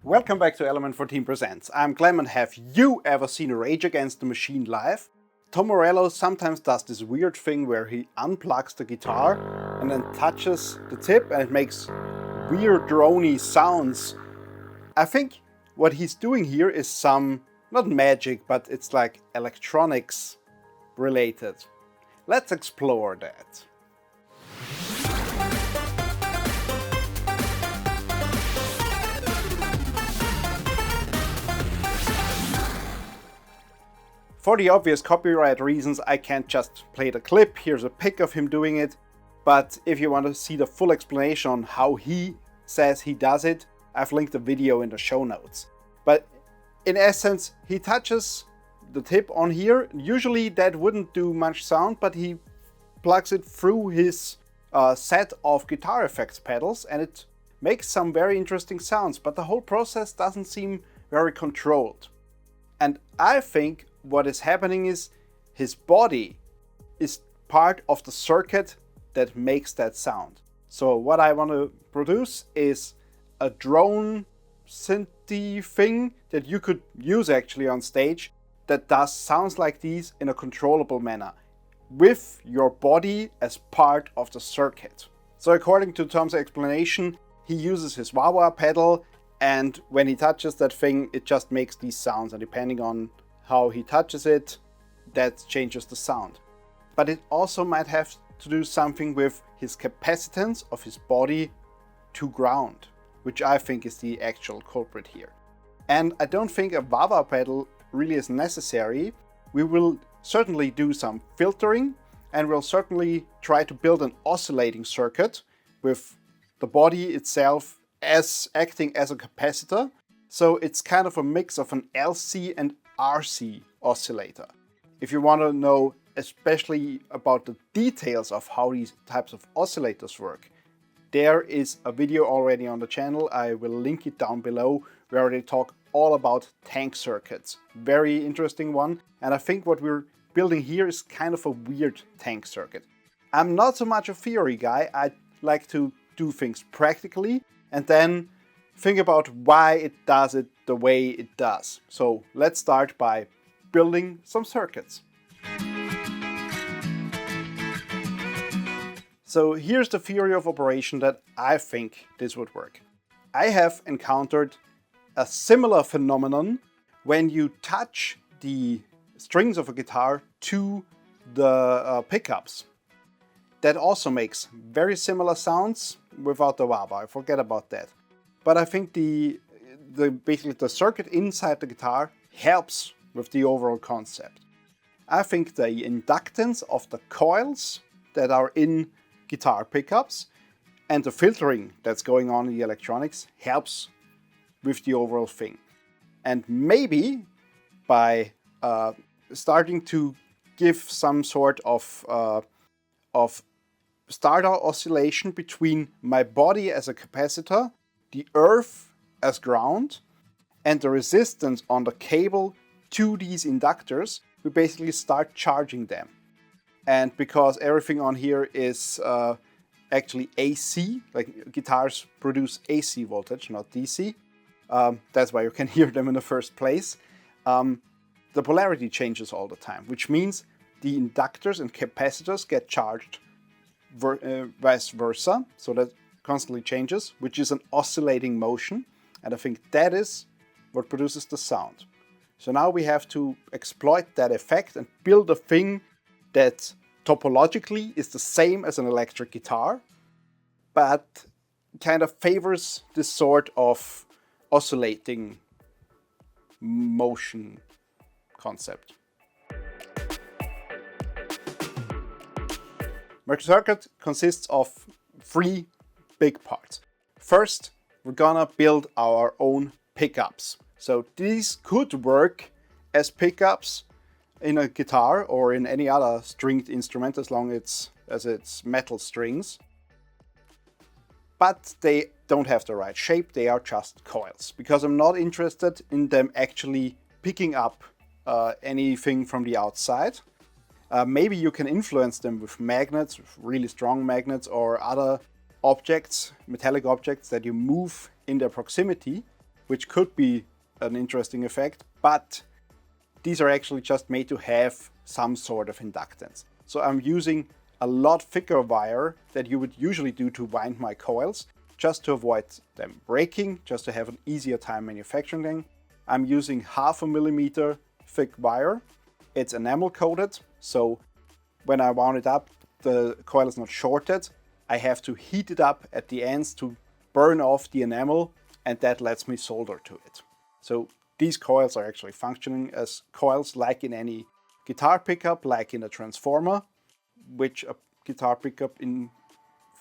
Welcome back to Element 14 Presents. I'm Clem, and have you ever seen Rage Against the Machine live? Tom Morello sometimes does this weird thing where he unplugs the guitar and then touches the tip and it makes weird drony sounds. I think what he's doing here is some, not magic, but it's like electronics related. Let's explore that. For the obvious copyright reasons, I can't just play the clip. Here's a pic of him doing it. But if you want to see the full explanation on how he says he does it, I've linked a video in the show notes. But in essence, he touches the tip on here. Usually that wouldn't do much sound, but he plugs it through his set of guitar effects pedals and it makes some very interesting sounds. But the whole process doesn't seem very controlled. And I think what is happening is his body is part of the circuit that makes that sound. So what I want to produce is a drone synthy thing that you could use actually on stage that does sounds like these in a controllable manner with your body as part of the circuit. So according to Tom's explanation, he uses his wah-wah pedal, and when he touches that thing, it just makes these sounds, and depending on how he touches it, that changes the sound. But it also might have to do something with his capacitance of his body to ground, which I think is the actual culprit here. And I don't think a wah-wah pedal really is necessary. We will certainly do some filtering, and we'll certainly try to build an oscillating circuit with the body itself as acting as a capacitor. So it's kind of a mix of an LC and RC oscillator. If you want to know especially about the details of how these types of oscillators work, there is a video already on the channel. I will link it down below, where they talk all about tank circuits. Very interesting one, and I think what we're building here is kind of a weird tank circuit. I'm not so much a theory guy. I like to do things practically and then think about why it does it the way it does. So let's start by building some circuits. So here's the theory of operation that I think this would work. I have encountered a similar phenomenon when you touch the strings of a guitar to the pickups. That also makes very similar sounds without the wah-wah. Forget about that. But I think basically the circuit inside the guitar helps with the overall concept. I think the inductance of the coils that are in guitar pickups and the filtering that's going on in the electronics helps with the overall thing. And maybe by starting to give some sort of starter oscillation between my body as a capacitor, the earth as ground, and the resistance on the cable to these inductors, we basically start charging them. And because everything on here is actually AC, like guitars produce AC voltage, not DC, that's why you can hear them in the first place, the polarity changes all the time, which means the inductors and capacitors get charged vice versa, so that constantly changes, which is an oscillating motion, and I think that is what produces the sound. So now we have to exploit that effect and build a thing that topologically is the same as an electric guitar, but kind of favors this sort of oscillating motion concept. My circuit consists of three big parts. First, we're gonna build our own pickups. So these could work as pickups in a guitar or in any other stringed instrument as long as it's metal strings. But they don't have the right shape, they are just coils. Because I'm not interested in them actually picking up anything from the outside. Maybe you can influence them with magnets, with really strong magnets, or other objects, metallic objects that you move in their proximity. which could be an interesting effect, but these are actually just made to have some sort of inductance. So I'm using a lot thicker wire that you would usually do to wind my coils, just to avoid them breaking, just to have an easier time manufacturing them. I'm using 0.5 millimeter thick wire. It's enamel coated, so when I wound it up, the coil is not shorted. I have to heat it up at the ends to burn off the enamel, and that lets me solder to it. So these coils are actually functioning as coils like in any guitar pickup, like in a transformer, which a guitar pickup in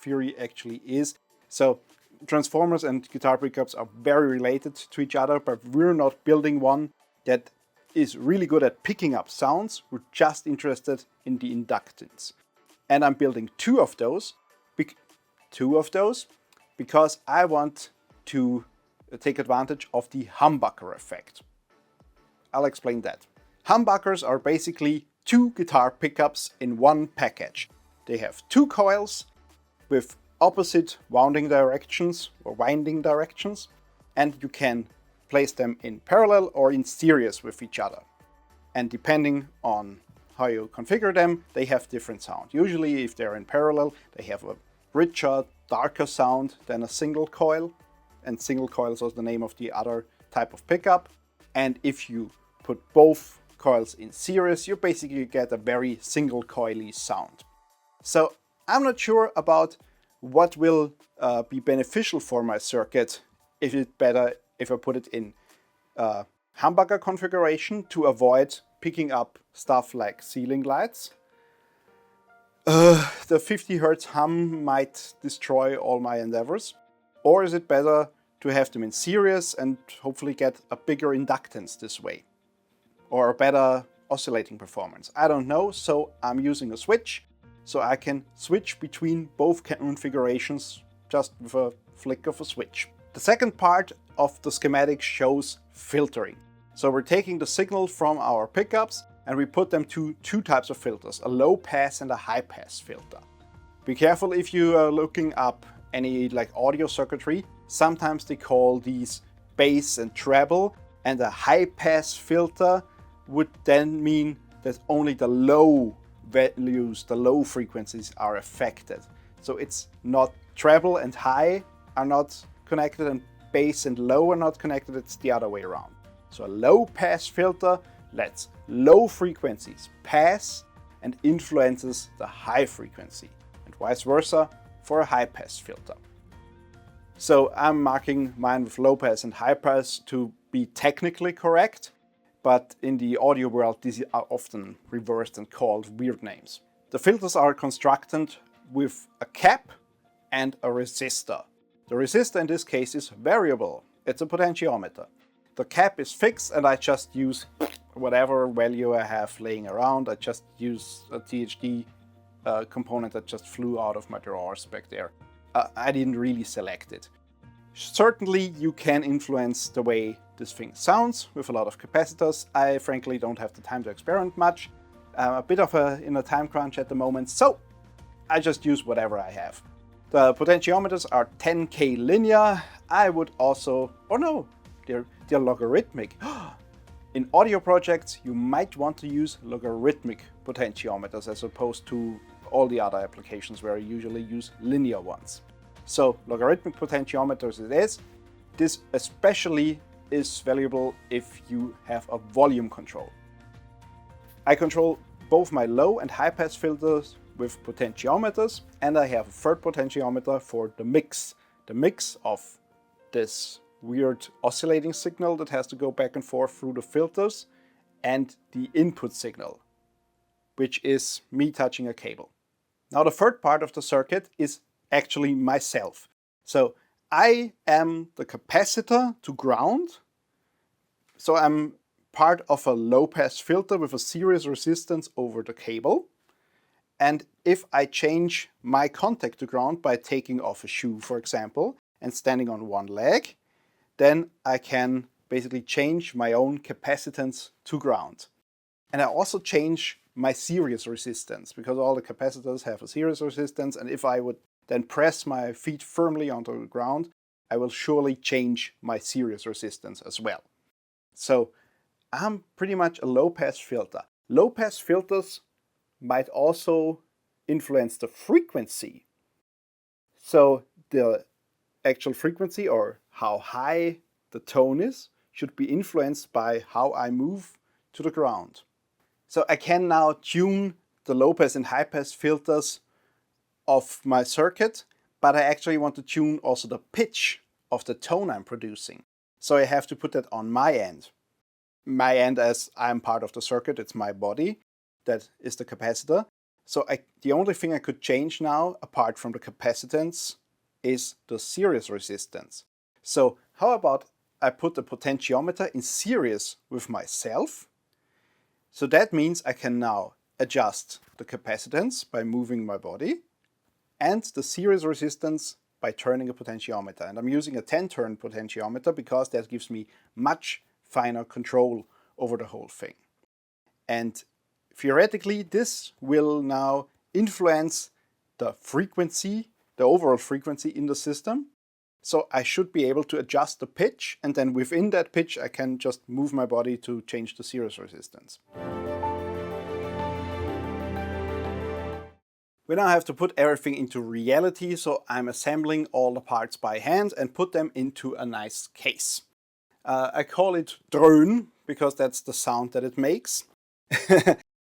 theory actually is. So transformers and guitar pickups are very related to each other, but we're not building one that is really good at picking up sounds. We're just interested in the inductance. And I'm building two of those because I want to take advantage of the humbucker effect. I'll explain that. Humbuckers are basically two guitar pickups in one package. They have two coils with opposite winding directions, and you can place them in parallel or in series with each other. And depending on how you configure them, they have different sound. Usually if they're in parallel, they have a richer, darker sound than a single coil, and single coils is the name of the other type of pickup. And if you put both coils in series, you basically get a very single coily sound. So I'm not sure about what will be beneficial for my circuit. If it's better if I put it in humbucker configuration to avoid picking up stuff like ceiling lights. The 50 Hz hum might destroy all my endeavors. Or is it better to have them in series and hopefully get a bigger inductance this way? Or a better oscillating performance? I don't know, so I'm using a switch. So I can switch between both configurations just with a flick of a switch. The second part of the schematic shows filtering. So we're taking the signal from our pickups and we put them to two types of filters, a low pass and a high pass filter. Be careful if you are looking up any like audio circuitry. Sometimes they call these bass and treble, and a high pass filter would then mean that only the low values, the low frequencies are affected. So it's not treble and high are not connected and bass and low are not connected, it's the other way around. So a low pass filter lets low frequencies pass and influences the high frequency, and vice versa for a high pass filter. So I'm marking mine with low pass and high pass to be technically correct, but in the audio world these are often reversed and called weird names. The filters are constructed with a cap and a resistor. The resistor in this case is variable, it's a potentiometer. The cap is fixed and I just use whatever value I have laying around. I just use a THD component that just flew out of my drawers back there. I didn't really select it. Certainly you can influence the way this thing sounds with a lot of capacitors. I frankly don't have the time to experiment much. I'm a bit in a time crunch at the moment, so I just use whatever I have. The potentiometers are 10K linear. I would also, oh no, they're logarithmic. In audio projects, you might want to use logarithmic potentiometers as opposed to all the other applications where I usually use linear ones. So logarithmic potentiometers it is. This especially is valuable if you have a volume control. I control both my low and high pass filters with potentiometers, and I have a third potentiometer for the mix. The mix of this weird oscillating signal that has to go back and forth through the filters and the input signal, which is me touching a cable. Now the third part of the circuit is actually myself. So I am the capacitor to ground. So I'm part of a low pass filter with a series resistance over the cable. And if I change my contact to ground by taking off a shoe, for example, and standing on one leg, then I can basically change my own capacitance to ground. And I also change my series resistance, because all the capacitors have a series resistance, and if I would then press my feet firmly onto the ground, I will surely change my series resistance as well. So I'm pretty much a low-pass filter. Low-pass filters might also influence the frequency. So the actual frequency, or how high the tone is, should be influenced by how I move to the ground. So I can now tune the low-pass and high-pass filters of my circuit, but I actually want to tune also the pitch of the tone I'm producing. So I have to put that on my end. My end, as I'm part of the circuit, it's my body, that is the capacitor. So the only thing I could change now, apart from the capacitance, is the series resistance. So how about I put the potentiometer in series with myself? So that means I can now adjust the capacitance by moving my body and the series resistance by turning a potentiometer. And I'm using a 10-turn potentiometer because that gives me much finer control over the whole thing. And theoretically, this will now influence the frequency, the overall frequency in the system. So I should be able to adjust the pitch, and then within that pitch I can just move my body to change the series resistance. We now have to put everything into reality, so I'm assembling all the parts by hand and put them into a nice case. I call it Dröne because that's the sound that it makes.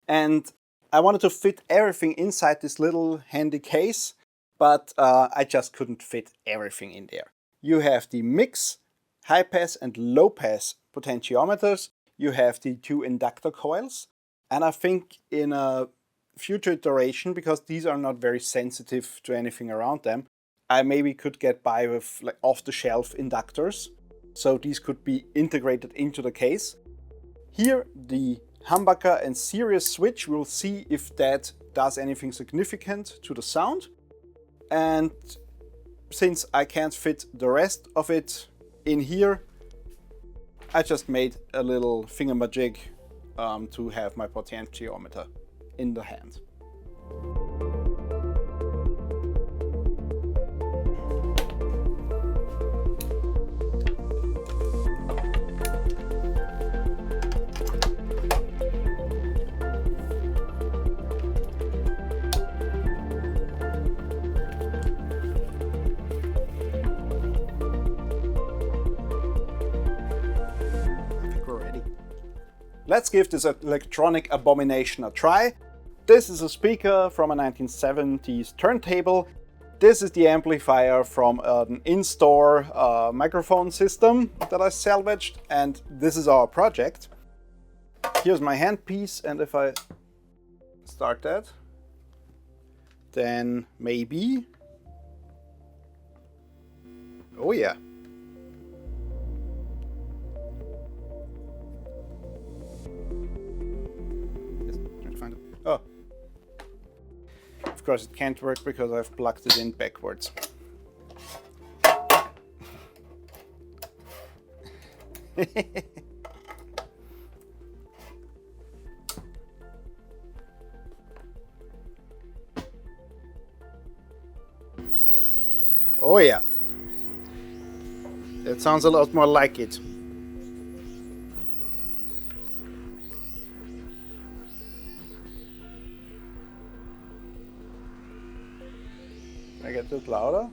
And I wanted to fit everything inside this little handy case, but I just couldn't fit everything in there. You have the mix, high pass and low pass potentiometers, you have the 2 inductor coils, and I think in a future iteration, because these are not very sensitive to anything around them, I maybe could get by with like off-the-shelf inductors. So these could be integrated into the case. Here the humbucker and series switch, we'll see if that does anything significant to the sound. And since I can't fit the rest of it in here, I just made a little thingamajig to have my potentiometer in the hand. Let's give this electronic abomination a try. This is a speaker from a 1970s turntable. This is the amplifier from an in-store microphone system that I salvaged, and this is our project. Here's my handpiece, and if I start that, then maybe... Oh yeah. Oh. Of course it can't work because I've plugged it in backwards. Oh yeah. That sounds a lot more like it. Can I get this louder?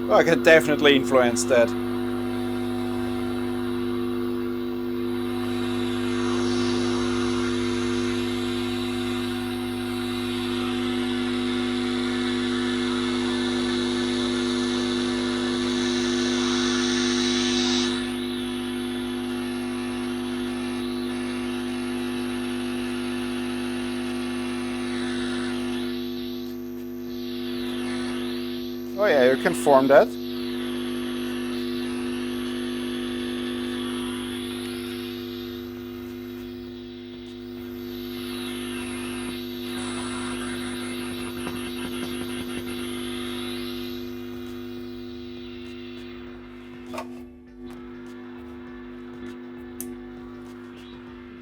Oh, I can definitely influence that. Oh yeah, you can form that.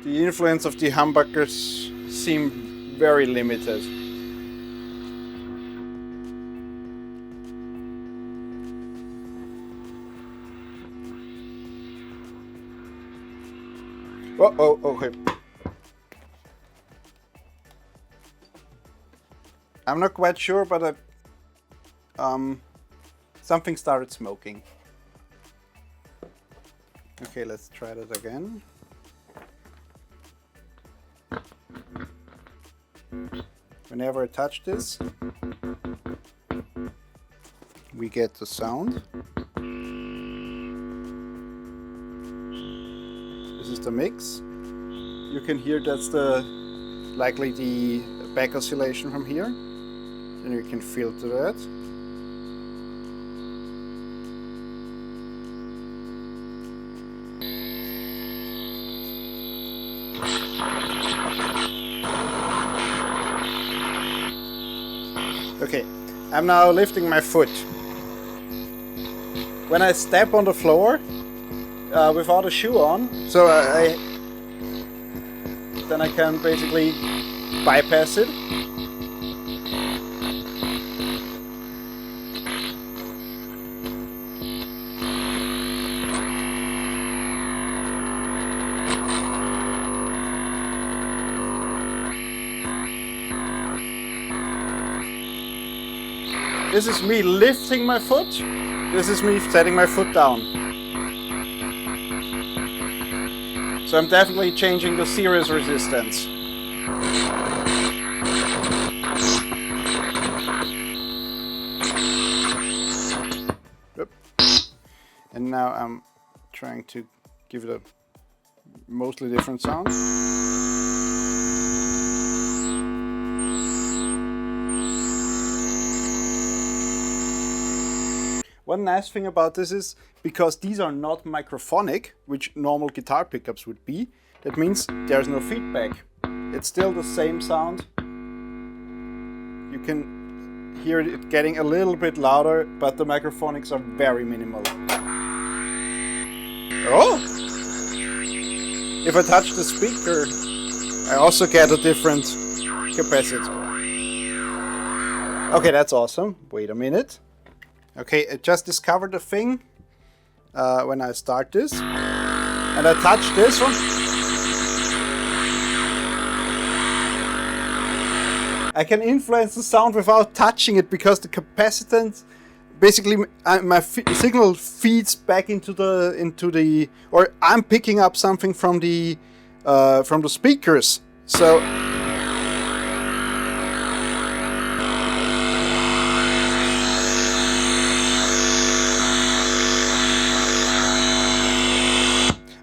The influence of the humbuckers seem very limited. Oh, okay. I'm not quite sure, but something started smoking. Okay, let's try that again. Whenever I touch this, we get the sound. This is the mix. You can hear that's likely the back oscillation from here. And you can filter that. Okay, I'm now lifting my foot. When I step on the floor without a shoe on, so then I can basically bypass it. This is me lifting my foot. This is me setting my foot down. So I'm definitely changing the series resistance. And now I'm trying to give it a mostly different sound. One nice thing about this is, because these are not microphonic, which normal guitar pickups would be, that means there's no feedback. It's still the same sound. You can hear it getting a little bit louder, but the microphonics are very minimal. Oh! If I touch the speaker, I also get a different capacitor. Okay, that's awesome. Wait a minute. Okay, I just discovered a thing when I start this, and I touch this one. I can influence the sound without touching it, because the capacitance, basically my signal feeds back into the, or I'm picking up something from the speakers. So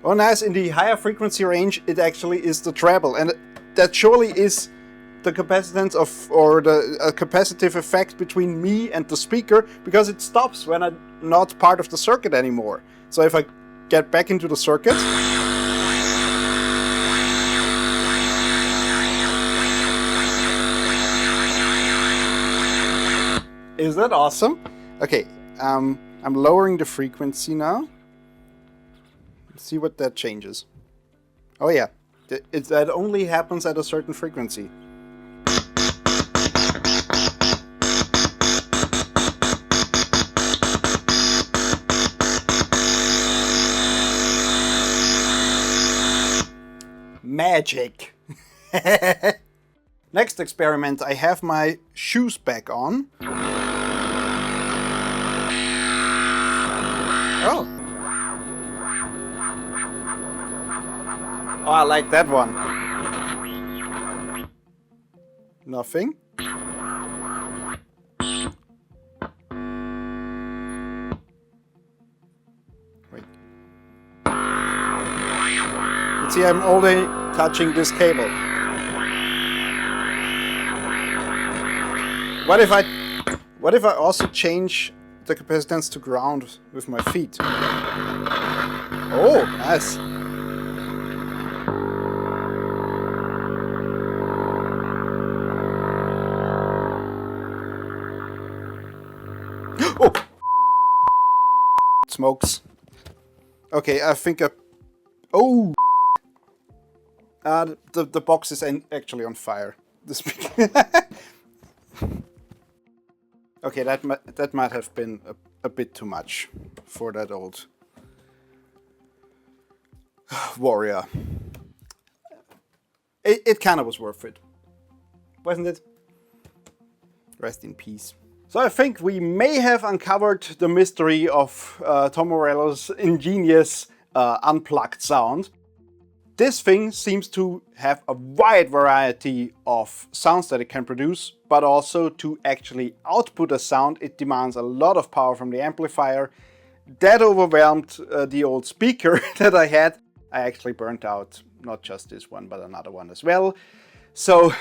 oh nice, in the higher frequency range it actually is the treble, and that surely is the capacitance of, or the capacitive effect between me and the speaker, because it stops when I'm not part of the circuit anymore. So if I get back into the circuit, is that awesome? Okay, I'm lowering the frequency now. See what that changes. Oh yeah, that only happens at a certain frequency. Magic! Next experiment, I have my shoes back on. Oh! Oh, I like that one. Nothing. Wait. See, I'm only touching this cable. What if I also change the capacitance to ground with my feet? Oh, nice. Oh! Smokes. Okay, I think oh! The box is actually on fire. The speaker. Okay, that might have been a bit too much for that old warrior. It kind of was worth it, wasn't it? Rest in peace. So I think we may have uncovered the mystery of Tom Morello's ingenious unplugged sound. This thing seems to have a wide variety of sounds that it can produce, but also to actually output a sound, it demands a lot of power from the amplifier. That overwhelmed the old speaker that I had. I actually burnt out not just this one, but another one as well. So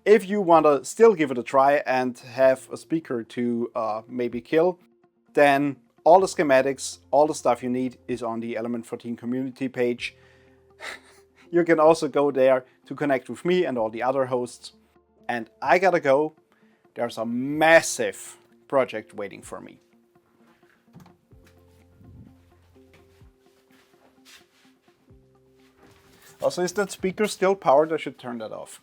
if you want to still give it a try and have a speaker to maybe kill, then all the schematics, all the stuff you need is on the Element 14 community page. You can also go there to connect with me and all the other hosts. And I gotta go. There's a massive project waiting for me. Also, is that speaker still powered? I should turn that off.